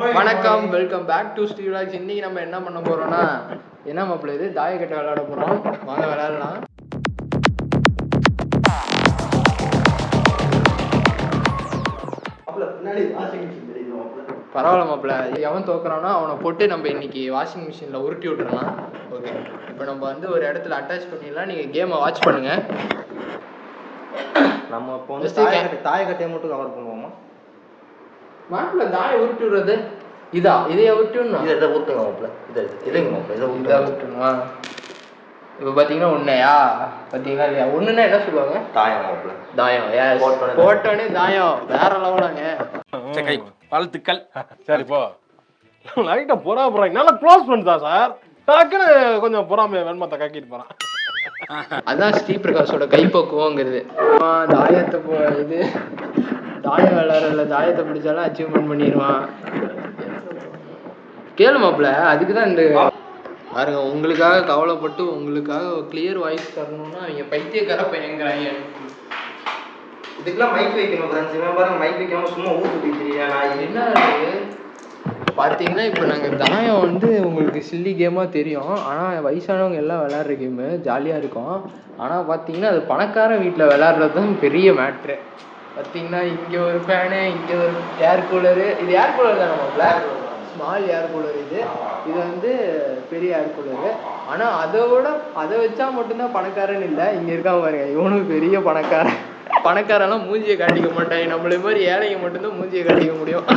வணக்கம், welcome back to Sriraj. இன்னைக்கு நம்ம என்ன பண்ண போறோம்னா, என்ன மாப்பிள்ள இது தாயக்கட்டை விளையாட போறோம். வாங்க விளையாடலாம். பரவாயில்ல மாப்பிள்ள, எவன் தோக்குறானோ அவனை போட்டு நம்ம இன்னைக்கு வாஷிங் மிஷினில் உருட்டி விட்டுறலாம். ஓகே, இப்போ நம்ம வந்து ஒரு இடத்துல அட்டாச் பண்ணிடலாம். நீங்கள் கேமை வாட்ச் பண்ணுங்க. நம்ம இப்போ வந்து தாயக்கட்டையை மட்டும் கவர் பண்ணுவோமா மாப்பிள்ள? தாயை உருட்டி விடுறது இதைய விட்டுணும். இதை ஊற்றுங்க மாப்பிள்ள. இதை விட்டுணுமா? இப்போ பார்த்தீங்கன்னா உன்னையா பார்த்தீங்கன்னா இல்லையா? ஒன்றுனா என்ன சொல்லுவாங்க? தாயம் மாப்பிள்ள. தாயம் போட்டோன்னே தாயம் வேற லெவலாங்க. கை வாழ்த்துக்கள். சரி போ. லைட்டாக போறாங்க. நல்லா க்ளோஸ் பண்ணிட்டா சார். டக்குன்னு கொஞ்சம் பொறாமையை வெண்மத்தை கக்கிட்டு போறான். அதான் ஸ்ரீபிரகாஷோட கைப்பக்குவங்கிறது. தாயத்தை இது தாயம் விளையாடுறதுல தாயத்தை பிடிச்சாலும் அச்சீவ்மெண்ட் பண்ணிடுவான். கேளு மாப்பிள்ள, அதுக்கு தான் இந்த பாருங்க, உங்களுக்காக கவலைப்பட்டு உங்களுக்காக கிளியர் வாய்ஸ் தரணும்னா அவங்க பைத்தியக்கார பையங்கிறாங்க. இதுக்கெல்லாம் மைக் வைக்கணும் ஃப்ரெண்ட்ஸ். இவன் பாருங்க மைக் வைக்காம சும்மா ஊருக்கு தெரியா. நான் என்ன பார்த்தீங்கன்னா, இப்போ நாங்கள் தாயம் வந்து உங்களுக்கு சில்லி கேமாக தெரியும். ஆனால் வயசானவங்க எல்லாம் விளையாடுற கேமு ஜாலியாக இருக்கும். ஆனால் பார்த்தீங்கன்னா அது பணக்கார வீட்டில் விளையாடுறது தான் பெரிய மேட்ரு. பார்த்தீங்கன்னா இங்கே ஒரு ஃபேனு, இங்கே ஒரு ஏர் கூலரு. இது ஏர் கூலர் தானே மாப்பிள்ள? Small air cooler. இது வந்து பெரிய ஏர் கூலரு. ஆனால் அதை வச்சா மட்டும்தான் பணக்காரன்னு இல்லை. இங்கே இருக்காம பாருங்க, இவனும் பெரிய பணக்காரெல்லாம் மூஞ்சியை காட்டிக்க மாட்டாங்க. நம்மளே மாதிரி ஏழைங்க மட்டும்தான் மூஞ்சியை காட்டிக்க முடியும்.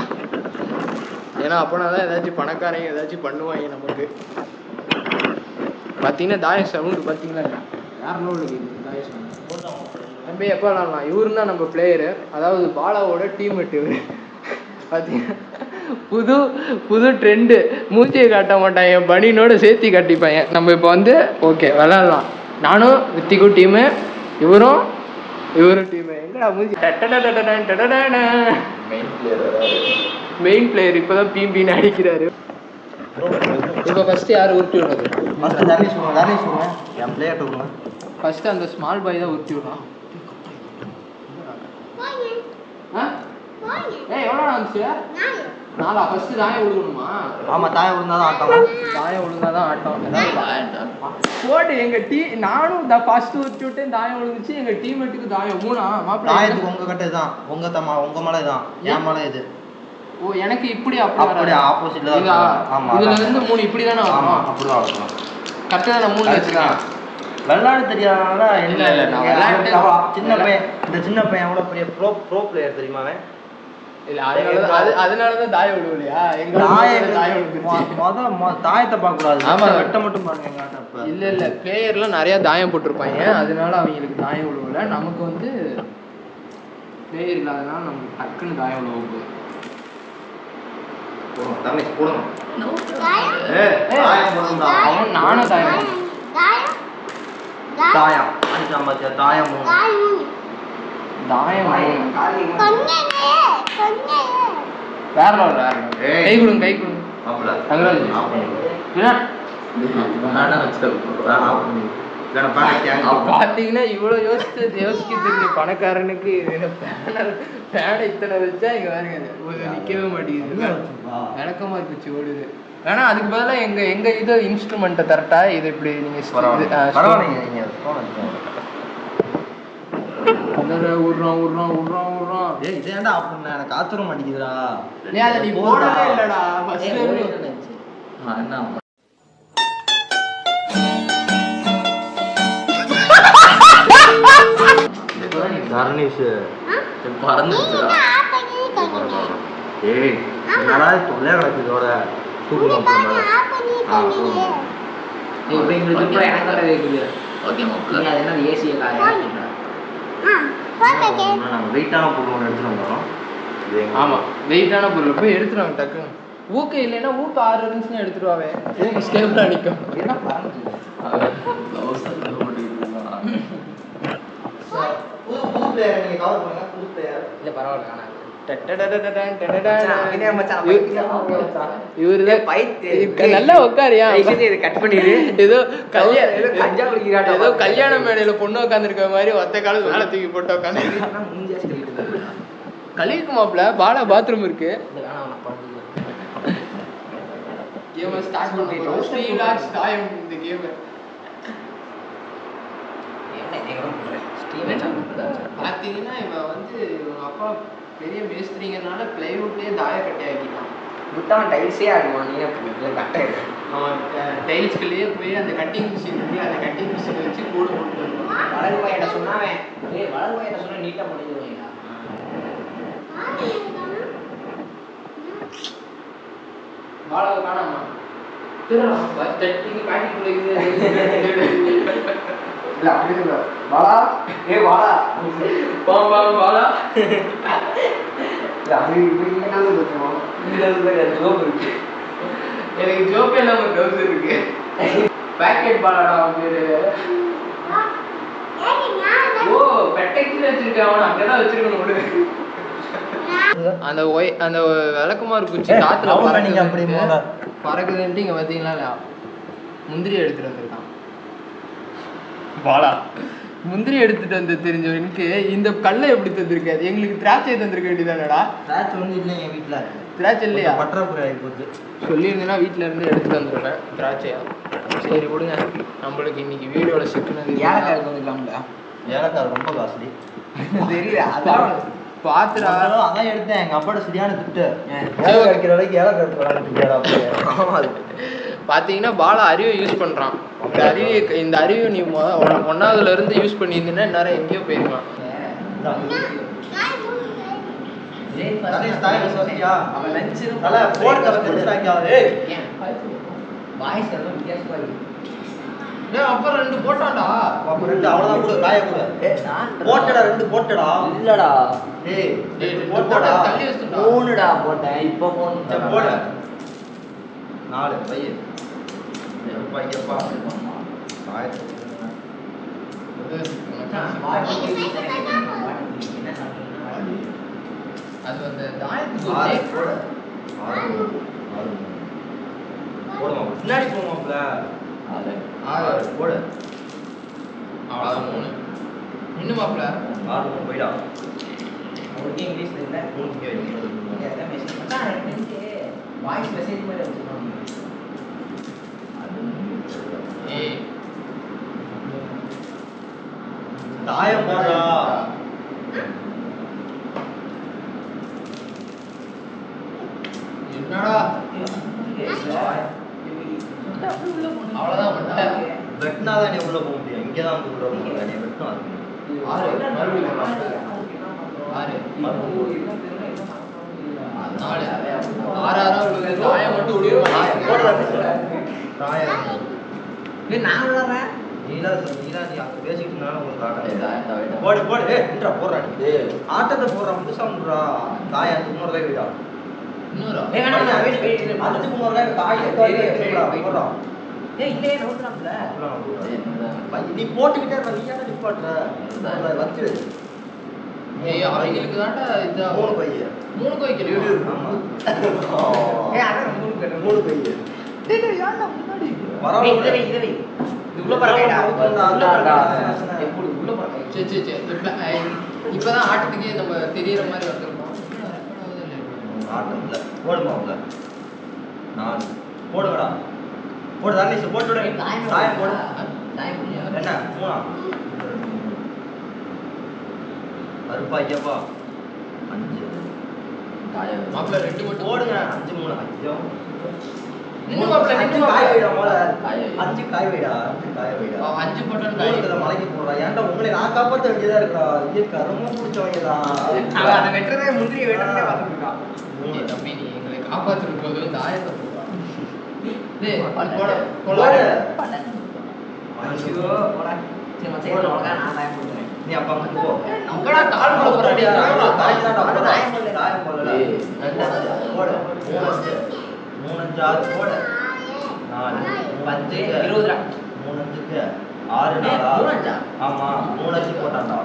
ஏன்னா அப்போனா தான் ஏதாச்சும் பணக்காரங்க ஏதாச்சும் பண்ணுவாங்க நமக்கு. பார்த்தீங்கன்னா தாயம் சவுண்டு பார்த்தீங்களா வேற லெவலில் கேட்குது. தாயம் சவுண்டு நம்ம எப்போ விளாட்லாம். இவரு தான் நம்ம பிளேயரு, அதாவது பாலாவோட டீம்மேட் இவர். பார்த்தீங்கன்னா புது ட்ரெண்டு. மூஞ்சியை காட்ட மாட்டாங்க, பனினோட சேர்த்தி காட்டிப்பாங்க. நம்ம இப்போ வந்து ஓகே விளாட்லாம். நானும் வித்திக்கு டீமு, இவரும் டீமு. எங்கடா மூஞ்சி மெயின் பிளேயர் இப்போதான் பீம்பின்னு அடிக்கிறாரு. இப்போ ஃபர்ஸ்ட் யார் உருட்டி விடுறது? ஃபர்ஸ்ட் அந்த ஸ்மால் பாய் தான் உருட்டி விடுறான். எவ்வளோ வந்துச்சு? 4. ஃபர்ஸ்ட் தாயம் விழுகணுமா? ஆமா, தாயம் விழுந்தாதான் ஆட்டம். தாயம் விழுந்தாதான் ஆட்டம். போட்டு எங்க நானும் ஃபர்ஸ்ட் உருட்டி விட்டேன், தாயம் விழுந்துச்சு. எங்க டீம்மேட்டுக்கு தாயம் 3. மாப்பிள்ளை தாயத்துக்கு உங்க கட்டை தான், உங்க மலை தான், என் மலை இது. ஓ, எனக்கு இப்படி அப்படி ஆப்போசிட்ல தான். ஆமா, இதுல இருந்து 3 இப்படி தானே வரும். அப்படிதான் வரும். கரெக்டா நான் 3 வச்சிருக்கேன். விளையாட தெரியாதனால இல்ல நான் விளையாட்டு சின்ன பையன் எவ்வளவு பெரிய ப்ரோ பிளேயர் தெரியுமா? இல்ல அதனாலதான் தாயம் விடுவலையா? எங்க தாயத்தை பார்க்க கூடாது. ஆமா, வெட்ட மட்டும் பாருங்க. இல்ல பிளேயர்லாம் நிறைய தாயம் போட்டிருப்பாங்க, அதனால அவங்களுக்கு தாயம் விடுவல. நமக்கு வந்து பிளேயர் இல்லாதனால நமக்கு டக்குன்னு தாயம் விடுவோம். நானும் கை கொடுங்க பாத்தீங்கன்னா இவ்வளவு யோசிக்க தெரிஞ்ச பணக்காரனுக்கு ஃபேனை இத்தனை வச்சா இங்க பாருங்க நிக்கவே மாட்டேங்குது. விளக்கமா இருந்துச்சு ஓடுது. வேணா அதுக்கு பதிலாக எங்க இது இன்ஸ்ட்ருமெண்ட்டை தரட்டா? இது இப்படி நீங்க விடுறோம். இதேண்டா அப்படின்னா எனக்கு ஆத்திரம் மாட்டேங்குதுடா. நீ போடவே இல்லடா. தர்னிஷ் பறந்துச்சுடா. ஏய் என்னடா தொல்லையா கிடக்கு இதோட. வெயிட்டான பொருள் எடுத்துட்டு வந்தோம். ஆமா, வெயிட்டான பொருள் போய் எடுத்துருவாங்க டக்குன்னு. ஊக்க இல்லைன்னா ஊக்க 6 இருந்துச்சுன்னா எடுத்துருவாவே. ஸ்டேபிளா நிற்கும். என்ன நல்லா உட்காரியா? ஏதோ கல்யாண மேடையில பொண்ணு உட்காந்துருக்க மாதிரி ஒத்த காலம் மேல தூக்கி போட்டு உட்காந்து கழிவுக்கு மாப்பிள்ள. பாலா பாத்ரூம் இருக்கு. கேமை ஸ்டார்ட் பண்ண போறோம். 3 lakhs தாயம் இந்த கேம். பார்த்தீங்கன்னா இவன் வந்து இவங்க அப்பா பெரிய மேஸ்திரிங்கிறனால பிளைவுட்லேயே தாய கட்டை ஆக்கிட்டான். விட்டான் டைல்ஸே ஆடுவான். நீ அப்படி கட்டை அவன் டைல்ஸ்குள்ளேயே போய் அந்த கட்டிங் மிஷின் இருக்கு, அந்த கட்டிங் மிஷினை வச்சு கூடு போட்டு வருவான். வளர்வு பையனை சொன்னாவேன். வளர்வு பையனை சொன்னா நீட்டாக முடிஞ்சிருவாங்க. வாழை காணாமா தட்டிக்கு பாக்கெட் இல்ல அப்படி சொல்ல வாடா வாடா பாம்பா வாழா இல்ல அப்படி இப்படினாலும் வச்சுருவோம். ஜோப் இருக்கு. எனக்கு ஜோப்பே இல்லாம டவுஸ் இருக்கு. பாக்கெட் பாலாடா அவன் பேரு. ஓ பெட்டைக்கு வச்சிருக்கேன். அவன் அங்கதான் வச்சிருக்கணும் விடு. அந்த விளக்குமாறு குச்சி காத்துல பறக்குதுன்ட்டு இங்க பாத்தீங்களா முந்திரி எடுத்துட்டு வந்திருக்கான். வாடா முந்திரி எடுத்துட்டு வந்து தெரிஞ்சவனுக்கு இந்த கல்லை எப்படி தந்திருக்காது, எங்களுக்கு திராட்சை தந்திருக்க வேண்டியதானடா. திராட்சை ஒன்றும் இல்லை என் வீட்டில். திராட்சை இல்லையா? பற்றாக்குறை ஆகி போச்சு. சொல்லியிருந்தேன்னா வீட்டில இருந்து எடுத்துட்டு வந்துருவேன் திராட்சையா. சரி கொடுங்க. நம்மளுக்கு இன்னைக்கு வீடியோட சிக்கனது ஏலக்காய் வந்துக்கலாம்ல. ஏலக்காய் ரொம்ப காஸ்ட்லி தெரியல. அதான் பாத்துடா. அதான் எடுத்தேன். எங்க அப்பாட்ட சரியான திட்டு. ஏலக்காய் வைக்கிற அளவுக்கு ஏலக்காய் எடுத்து பாத்தீங்கன்னா பாலா அருவை யூஸ் பண்றான். இந்த அருவியை நீ 1ஆவதுல இருந்து யூஸ் பண்ணியிருந்தீங்கன்னா நேரம் எங்கேயோ போயிருக்கலாம். அப்புறம் 2 போட்டான்டா. அப்புறம் 2 அவ்வளவுதான் கூட காய கூட. போட்டடா 2 போட்டடா. இல்லடா. டேய் போட்டடா. தள்ளி வச்சுடா. 3டா போட்டேன். இப்போ 3 போடு. 4 பைய. எப்பா காய. அது வந்து தாயத்துக்கு போடு. 6 போடுமா. முன்னாடி போமாப்ல. 6 போடு. அவ்வளோதான் 3 இன்னும் மாப்பிள 6 போயிடா. அவருக்கு இங்கிலீஷ்ல இல்லை 3 வாய்ஸ் மெசேஜ் மாதிரி வச்சுருவாங்க. ஏய் தாயம் போடுறா. என்னடா அவ்வளோதான் மட்டும் வெட்டினாதான் நீ உள்ள போக முடியும். இங்கே தான் வந்து உள்ள போக முடியும். நீ வெட்டினா 6 மறுபடியும் 6 4 தாயம் மட்டும் நான் விளாட்றேன். நீலா நீ அங்கே பேசிக்கிட்டு இருந்தாலும் உங்களுக்கு ஆட்டம் போடு போடு. ஏன்றா போடுறா. நீ ஆட்டத்தை போடுறா. புதுசாக பண்ணுறா. தாய் 5 ரூபாய் விடா. இன்னொரு 5 ரூபாய் தாய் போடுறா. நீ போட்டுக்கிட்டே இருக்க. நீ ஏன் நிப்பாட்டுற வச்சு. அவங்களுக்கு தாண்டா இது 3 பைய 3 கோய்க்கணும். ஆமா 3 பைய முன்னாடி பரவாயில்ல. உள்ள பரவாயில்லை. இப்பதான் ஆட்டத்துக்கே நம்ம தெரியற மாதிரி வந்திருக்கோம். ஆட்டம் இல்லை. போடுமா உள்ள 4 போடுங்கடா. போடு தண்ணி போட்டு விட. தாயம் போடு. என்ன 3 அருப்பாய்க்கப்பா 5 மாப்பிள்ள 2 மட்டும் போடுங்க. 5 3 ஐயோ நின்னு மாப்பிள்ள நின்னு காய் வைடா. போல 5 காய் வைடா. 5 காய் வைடா. 5 போட்டோம் காய் மலைக்கு போடுறா. ஏன்டா உங்களை நான் காப்பாற்ற வேண்டியதா இருக்கா. இது கரும பிடிச்சவங்கதான். அவன் அதை வெட்டுறதே முந்திரி வெட்டுறதே பார்த்துருக்கான். தம்பி நீ எங்களை காப்பாற்றுற போது தாயத்தை போடுறான். போட போட நீ அப்பா வந்து போ. நம்மடா கால் போட போறா. நீ தாயம் போடல. 3 5 6 போடு. 4 5 20 3 5க்கு 6 4 ஆமா 3 5 போட்டான்டா.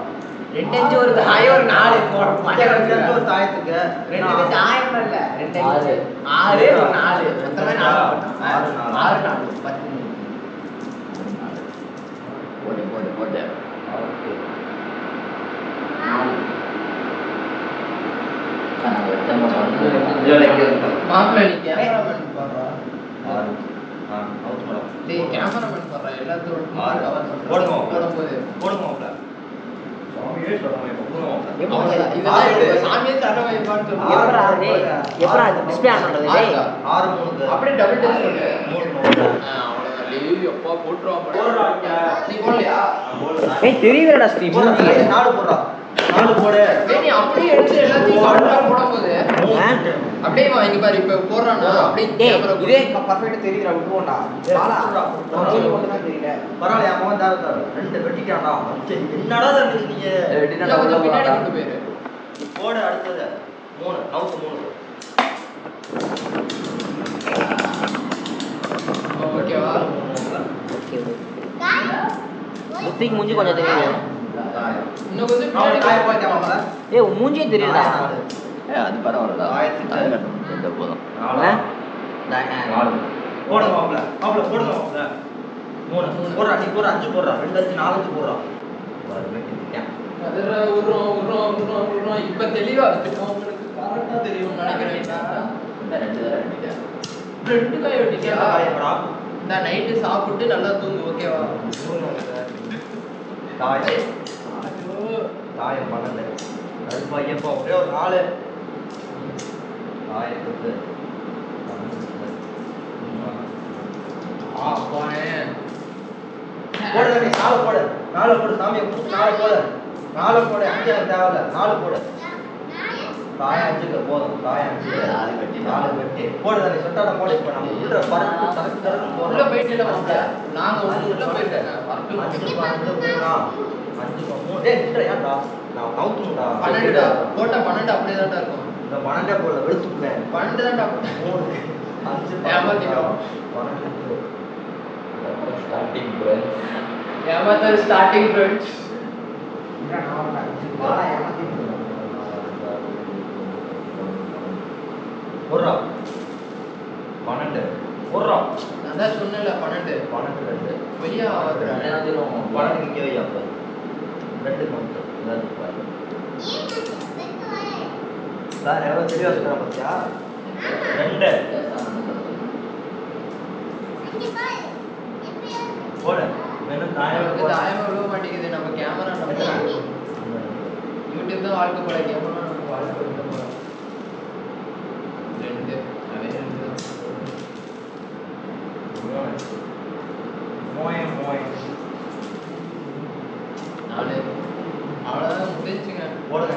2 5 ஒரு தாயம் ஒரு 4 போடு. 2 5 ஒரு தாயத்துக்கு 2 தாயம் இல்ல 2 5 6 ஒரு 4 மொத்தமே 4 போட்டான். 6 4 10 போடு போடு போடு. ஓகே மாப்பிள்ளை நீ கேமராமேன் பாடுறா. 6 அவுட் மேடம். டேய் கேமராமேன் பாடுறா எல்லாத்தோட போடுங்க போடும்போது போடுங்க மாப்ள. சாமியே சொல்றாங்க போடுங்க இதெல்லாம் சாமியே தர வைப்பான்னு சொல்லுங்க. எப்பரா டிஸ்ப்ளே ஆன் பண்றது டேய் 6 3 அப்படியே டபுள் டச் பண்ணு. 3 மாப்ள. அவ்வளவுதான். டேய் அப்பா போட்றோம். நீ போடலையா? ஏய் தெரியுதுடா ஸ்ட்ரீம் 4 போடுறா. 4 போடு. டேய் நீ அப்படியே எடுத்து எல்லாத்தையும் கரெக்ட்டா போடும்போது அப்படியே வா இங்க பாரு இப்ப போடுறானா அப்படியே கேமரா இதே பர்ஃபெக்ட்டா தெரியுதுடா விட்டுவோம்டா பாலா நம்ம மட்டும் தான் தெரியல பரவாயில்லை அவன் தான் தர 2 வெட்டிட்டான்டா. என்னடா நீங்க இல்ல கொஞ்சம் பின்னாடி கொண்டு போயிரு. போடு அடுத்தது 3 அவுட் 3. ஓகேவா? ஓகே புத்திக்கு மூஞ்சி கொஞ்சம் தெரியுது இன்னும் கொஞ்சம் அவன் பின்னாடி காய பாத்தியாமா? ஏய் மூஞ்சியே தெரியுதுடா அது பரவாயில்ல ஆயிரத்தி எந்த போதும் 4 போடுங்க மாப்ள. மாப்ள போடுங்க மாப்ள. 3 போடுறா நீ போடுற 5 போடுறா 2 5 4 5 போடுறா. பாரு வெட்டிட்டேன். அதற உறோம் இப்ப தெளிவா உங்களுக்கு கரெக்ட்டா தெரியும்னு நினைக்கிறேன். இந்த 2 தடவை வெட்டிட்டேன். 2 காய் வெட்டிட்டியா? காயப்படா. இந்த நைட்டு சாப்பிட்டு நல்லா தூங்கு ஓகேவா? தாயம் தாயம் 12. கருப்பா எப்போ அப்படியே ஒரு 4 தாயத்துக்கு போனே போடு நீ 4 போடு 4 போடு சாமியை கூப்பிட்டு 4 போடு 4 போடு 5 எனக்கு தேவையில்ல 4 போடு தாயம் 5க்கு போதும் தாயம் 5 4 வெட்டி 4 வெட்டி போடு நீ சொட்டாட போடு இப்போ நம்ம உள்ள பறந்து தரக்கு தரக்கு உள்ள போடுறோம். போயிட்டு இல்ல மாப்ள நாங்க உள்ள போயிட்டேன் வரட்டு 5 12 3 டேய் நின்ற ஏன்டா நான் கவுத்துடா 12 போட்டா 12 அப்படியே தான் இருக்கும். இந்த 12 போல வெளுத்துட்டேன் 12 தான்டா 3 5 ஏமாத்திட்டோம். 12 ஸ்டார்டிங் பிரைஸ் ஏமாத்த ஸ்டார்டிங் ஃப்ரெண்ட்ஸ் போடுறா 12 போடுறா நான் தான் சொன்னேன்ல 12 12 வெளியா ஆகுறேன். 12 இங்கே வை அப்ப 2 கவுண்ட் இதான் பாரு சார் எவ்வளவு தெளிவா சொல்றேன் பாத்தியா 2 போடு வேணும் தாயம் நமக்கு தாயமா விழுவ மாட்டேங்குது நம்ம கேமரா நம்ம யூடியூப் தான் வாழ்க்கை போல கேமரா நமக்கு வாழ்க்கை விட போறோம். 2 அதே 2 தான். மோய் 4 அவ்வளவுதான் முடிஞ்சுங்க. போடுங்க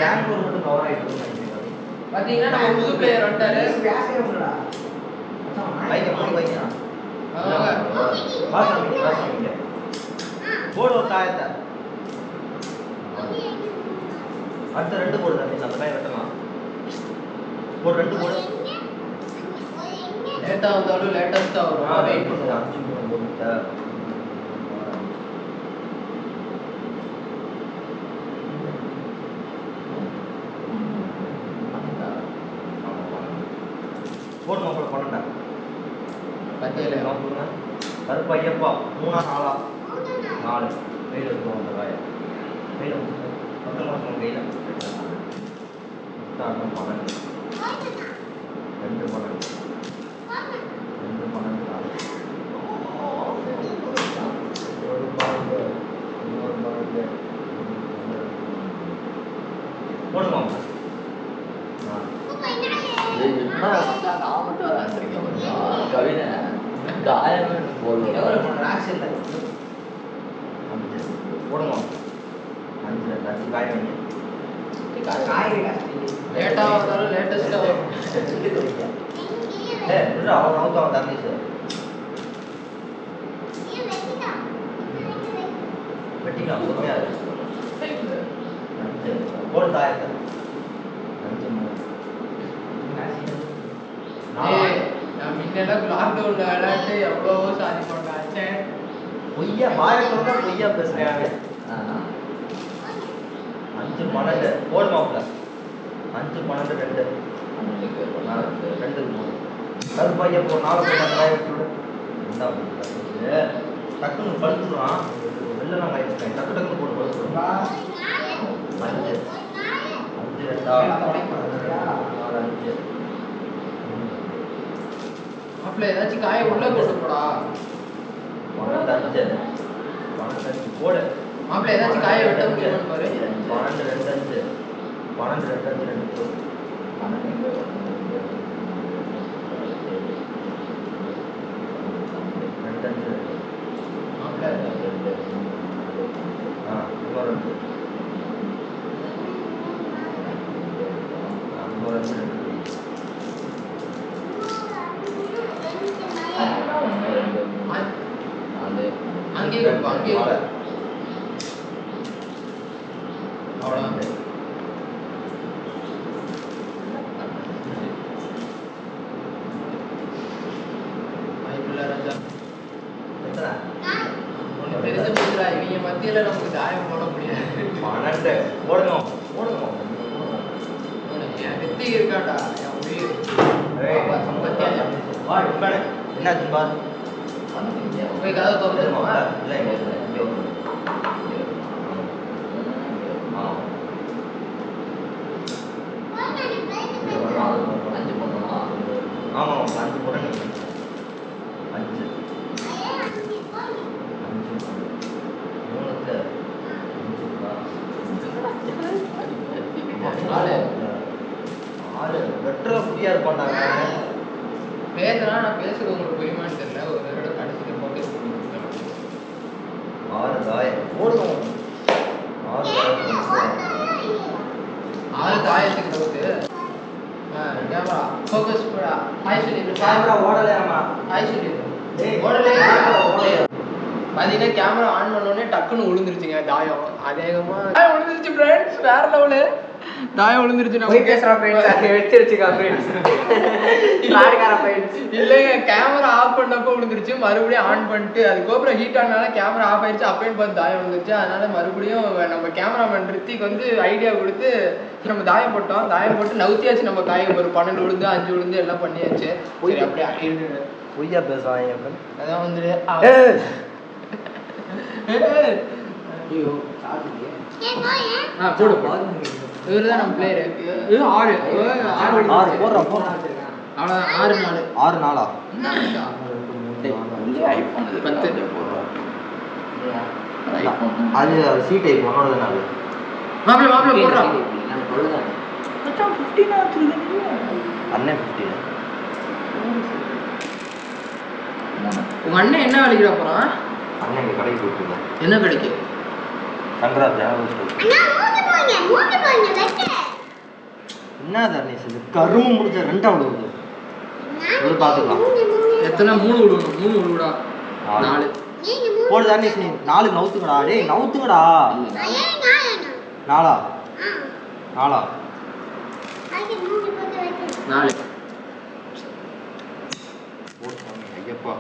பெங்களூர் மட்டும் கவர் ஆயிட்டு பாத்தீங்கன்னா நம்ம புது பிளேயர் வந்துட்டாரு. வைக்க மூணு வைக்க ஆமாங்க. வாசாமிங்க போடு ஒரு தாயத்தை அடுத்த 2 போடு தம்பி அந்த மாதிரி வெட்டலாம் ஒரு 2 போடு லேட்டா வந்தாலும் லேட்டஸ்டா வரும். வெயிட் பண்ணுங்க 5 3 போட்டு போடு மாப்பிள்ள 12 பத்தியில மாப்பிள்ள கருப்பு ஐயப்பா 3 4 4 கையில் இருக்கும் அந்த காய கையில் பக்கம் மாசம் கையில் 12 2 12 போடுமா கவிதை தாயமே போடுவோம் போடுமா 5 2 காய வைங்க லேட்டா வந்தாலும் லேட்டஸ்டா வரும். அவன் அவன் தம்பி சார் வெட்டிக்கலாம் பொறுமையா போடு தாயத்தை 5 ஏய், நான் முன்னெல்லாம் லாக்டவுன்ல விளையாட்டு எவ்வளவோ சாதிப்போம்டா. பொய்யா பாயத்தோட தான் பொய்யா பேசுறாங்க 5 12 போடு மாப்பிள்ள 5 12 2 2 3 கருப்பையா போ 4 போட்டு விட்டு டக்குன்னு படுத்துறான் நல்ல வெங்காயம் இருக்கு. டக்கு டக்கு போட்டு போடுங்க. 5 2 5 மாப்பிள்ள ஏதாச்சும் காய உள்ள போட்டு போடா. 12 போடு. மாப்பிள்ள ஏதாச்சும் காய வெட்ட முடியுமான்னு பாரு. 12 2 5 12 2 5 2 போடு. 2 மாப்பிள்ள இன்னொரு 2 அங்கேயே வைப்பா, அங்கேயே வைப்பா. அவ்வளோதான். வாய்ப்பில்லை ராஜா. ஒண்ணு தெரிஞ்ச போச்சுடா, இவங்க மத்தியில நமக்கு தாயம் போட முடியாது. 12 போடுங்க போடுங்க. என் வெத்தி இருக்காடா, என் உயிர். என்னாச்சு பாரு. போய் கதை திறந்துருமா? இல்லை இங்கே ஆமாம் 5 போட நீங்கள் 5 6 வெட்டுற புதியா இருப்பாண்டாங்க. பேசுனா நான் பேசுறது உங்களுக்கு புரியுமான்னு தெரியல. ஒரு தடவை கடைசியில் போட்டு 6 தாயம் போடுவோம். 6 தாயத்துக்கு தவிர்த்து கேமரா ஃபோக்கஸ் போடா. ஹாய் சொல்லிடு. கேமரா ஓடலையாமா. ஹாய் சொல்லிடு. டேய் ஓடலையா? ஓடலையா? பார்த்தீங்கன்னா கேமரா ஆன் பண்ணோடனே டக்குன்னு விழுந்துருச்சுங்க தாயம். அதேகமாக தாயம் விழுந்துருச்சு ஃப்ரெண்ட்ஸ். வேற லெவலு தாயம் விழுந்துருச்சு. நம்ம பேசுகிறோம் ஃப்ரெண்ட்ஸ். வெச்சிருச்சுக்கா ஃப்ரெண்ட்ஸ். நாடுகார ஃப்ரெண்ட்ஸ். இல்லைங்க, கேமரா ஆஃப் பண்ணப்போ விழுந்துருச்சு. மறுபடியும் ஆன் பண்ணிட்டு அதுக்கப்புறம் ஹீட் ஆனால கேமரா ஆஃப் ஆயிடுச்சு. அப்பயும் பார்த்து தாயம் விழுந்துருச்சு. அதனால மறுபடியும் நம்ம கேமராமேன் ரித்திக் வந்து ஐடியா கொடுத்து நம்ம தாயம் போட்டோம். தாயம் போட்டு நவுத்தியாச்சு. நம்ம காயம் ஒரு 12 விழுந்து 5 விழுந்து எல்லாம் பண்ணியாச்சு. சரி அப்படியே இருக்கு. பொய்யா பேசுவாங்க. அதான் வந்துட்டு ஐயோ போடு போடு. இவர் தான் நம்ம பிளேயரு. 6 போடுறா போடுறா. அவ்வளோதான். 6 நாளா 10 அது சி டைப் உன்னோட நாள். மாப்பிள்ள போடுறான். அண்ணன் 15. உங்க அண்ணன் என்ன வேலைக்கு போறான்? அண்ணன் இங்கே கடைக்கு போயிட்டுருக்கேன். என்ன கிடைக்கு? சங்கராஜ் என்ன தர்ணேஷ் இது கரும்பு முடிச்ச 2வது வருது. இது பார்த்துக்கலாம். எத்தனை? 3 விடுவோம். 3 விடுடா. 4 போடு தர்ணேஷ். நீ 4 நவுத்துங்கடா. டேய் நவுத்துங்கடா. 4 ஐயப்பா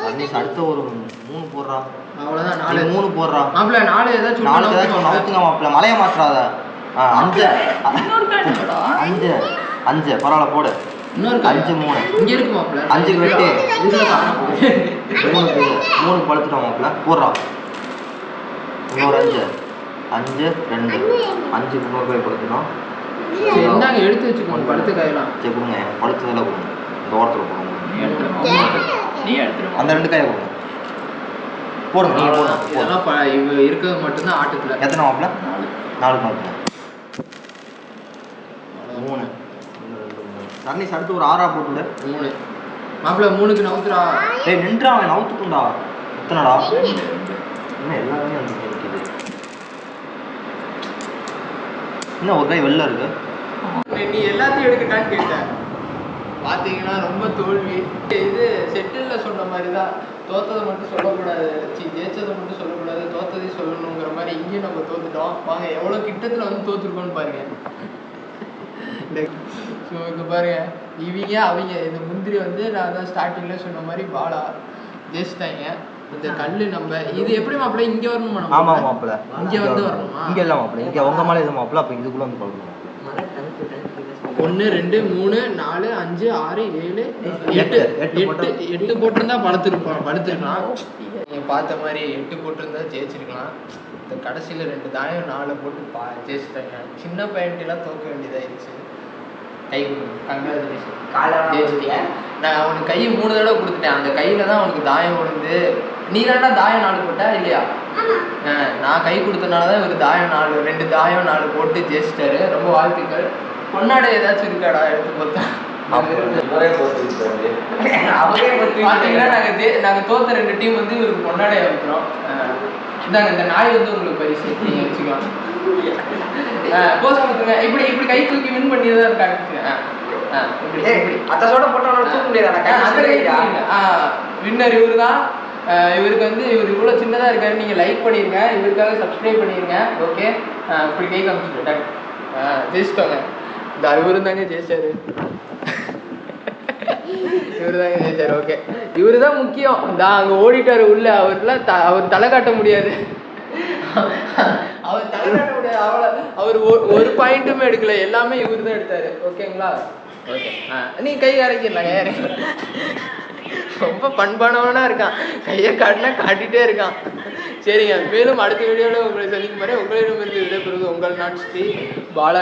தர்ணேஷ் அடுத்த ஒரு 3 போடுறா. அவ்வளவுதான். 4 3 போடுறா. மாப்பிள்ள 4 ஏதாச்சும் 4 ஏதாச்சும் நவுத்துங்க மாப்பிள்ள. மலைய மாற்றாத. 5 பரவாயில்ல போடு. இன்னொரு 5 3 இங்க இருக்கு மாப்பிள்ள. 5 வெட்டு. இதுல காணோம். 3 பழுத்துட்டோம் மாப்பிள்ள. போடுறா. இன்னொரு 5 2 5 இன்னொரு போய் பழுத்துட்டோம். சரி இந்தாங்க எடுத்து வச்சுக்கோங்க. பழுத்து காயலாம். சரி கொடுங்க. பழுத்ததெல்லாம் கொடுங்க. இந்த ஓரத்தில் போடுங்க. நீ எடுத்துருவோம். அந்த 2 காயை கொடுங்க. போடுங்க. நீங்கள் போடுங்க. இதெல்லாம் இவ இருக்கிறது மட்டும்தான் ஆட்டத்துல. எத்தனை மாப்பிள்ள? 4 மாப்பிள்ள. 3 தர்ணேஷ் அடுத்து ஒரு 6 போட்டுல 3 மாப்பிள்ள 3க்கு நவுத்துறா. டேய் நின்றா அவன் நவுத்துக்குண்டா. எத்தனைடா? என்ன எல்லாமே வந்து இருக்குது. என்ன ஒரு கை வெளில இருக்கு. நீ எல்லாத்தையும் எடுக்கட்டான்னு கேட்டேன். பார்த்தீங்கன்னா ரொம்ப தோல்வி. இது செட்டில்ல சொன்ன மாதிரி தான். தோத்ததை மட்டும் சொல்லக்கூடாது, ஜெயிச்சதை மட்டும் சொல்லக்கூடாது, தோத்ததையும் சொல்லணுங்கிற மாதிரி இங்கேயும் நம்ம தோத்துட்டோம். வாங்க எவ்வளோ கிட்டத்தில் வந்து தோத்துருக்கோன்னு பாருங்க. ஸோ இங்கே பாருங்க அவங்க இந்த முந்திரி வந்து நான் தான் ஸ்டார்டிங்கில் சொன்ன மாதிரி பாலா ஜெயிச்சிட்டாங்க. இந்த கல் நம்ம இது எப்படி மாப்பிள்ள இங்கே வரணுமா? ஆமாம் மாப்பிள்ள இங்கே வந்து வரணுமா? இங்கே இல்லை மாப்பிள்ள. இங்கே உங்கள் மேலே இது மாப்பிள்ள. அப்போ இதுக்குள்ளே வந்து பழக்கணும். 1 2 3 4 5 6 7 8 போட்டிருந்தா படுத்துருக்கான். பார்த்த மாதிரி 8 போட்டிருந்தா ஜெயிச்சிருக்கலாம். இந்த கடைசியில் 2 தாயம் 4 போட்டு ஜெயிச்சிட்டாங்க. சின்ன பையன்ட்டெல்லாம் தோக்க வேண்டியதாகிடுச்சு. கை கங்க்ராச்சுலேஷன் ஜெயிச்சிட்டீங்க. நான் அவனுக்கு கை 3 தடவை கொடுத்துட்டேன். அந்த கையில் தான் அவனுக்கு தாயம் விழுந்து. நீ தாண்டா தாயம் 4 போட்டா இல்லையா? நான் கை கொடுத்தனால தான் இவர் தாயம் 2 தாயம் 4 போட்டு ஜெயிச்சிட்டாரு. ரொம்ப வாழ்த்துக்கள். கொண்டாட ஏதாச்சும் இருக்காடா எடுத்து பார்த்தா? இவரே போட்டுருக்காரு. அவரே பார்த்தீங்கன்னா நாங்கள் தோத்த 2 டீம் வந்து இவருக்கு கொண்டாட வைக்கிறோம். இந்தாங்க இந்த நாய் வந்து உங்களுக்கு பரிசு நீங்கள் வச்சுக்கலாம். போஸ் கொடுத்துருங்க. இப்படி கை தூக்கி வின் பண்ணி தான் இருக்காங்க. அத்தோட போட்டவனால தூக்க முடியாது. வின்னர் இவரு தான். இவருக்கு வந்து இவர் இவ்வளோ சின்னதாக இருக்காரு. நீங்கள் லைக் பண்ணிடுங்க, இவருக்காக சப்ஸ்கிரைப் பண்ணிடுங்க. ஓகே, இப்படி கை காமிச்சுட்டு ஜெயிச்சிட்டோங்க. இந்த இவரு தாங்க ஜெயிச்சாரு. இவரு தாங்க ஜெயிச்சாரு. ஓகே, இவரு தான் முக்கியம். இந்த அங்கே ஓடிட்டாரு உள்ள. அவர் தலை காட்ட முடியாது. அவர் தலை காட்ட முடியாது. அவர் ஒரு பாயிண்ட்டுமே எடுக்கல. எல்லாமே இவரு தான் எடுத்தாரு. ஓகேங்களா? ஓகே, நீ கை இறக்கிடலாம். ரொம்ப பண்பானவனா இருக்கான். கையை காட்டினா காட்டிகிட்டே இருக்கான். சரிங்க, மேலும் அடுத்த வீடியோவில் உங்களை சந்திக்கும் மாதிரி உங்களிடமிருந்து விடைபெறுவது உங்கள் நாட்ஸ்ரீ. பாலா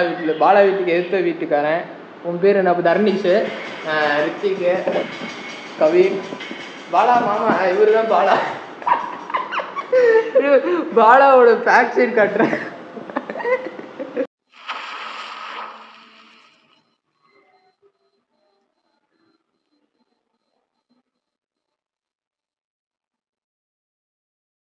வீட்டுக்கு எதிர்த்த வீட்டுக்காரன். உன் பேர் என்ன? தர்ணீஷு, ரித்திக்கு, கவின், பாலா மாமா. இவரு தான் பாலா. பாலாவோட பேக் சைடு காட்டுறேன்.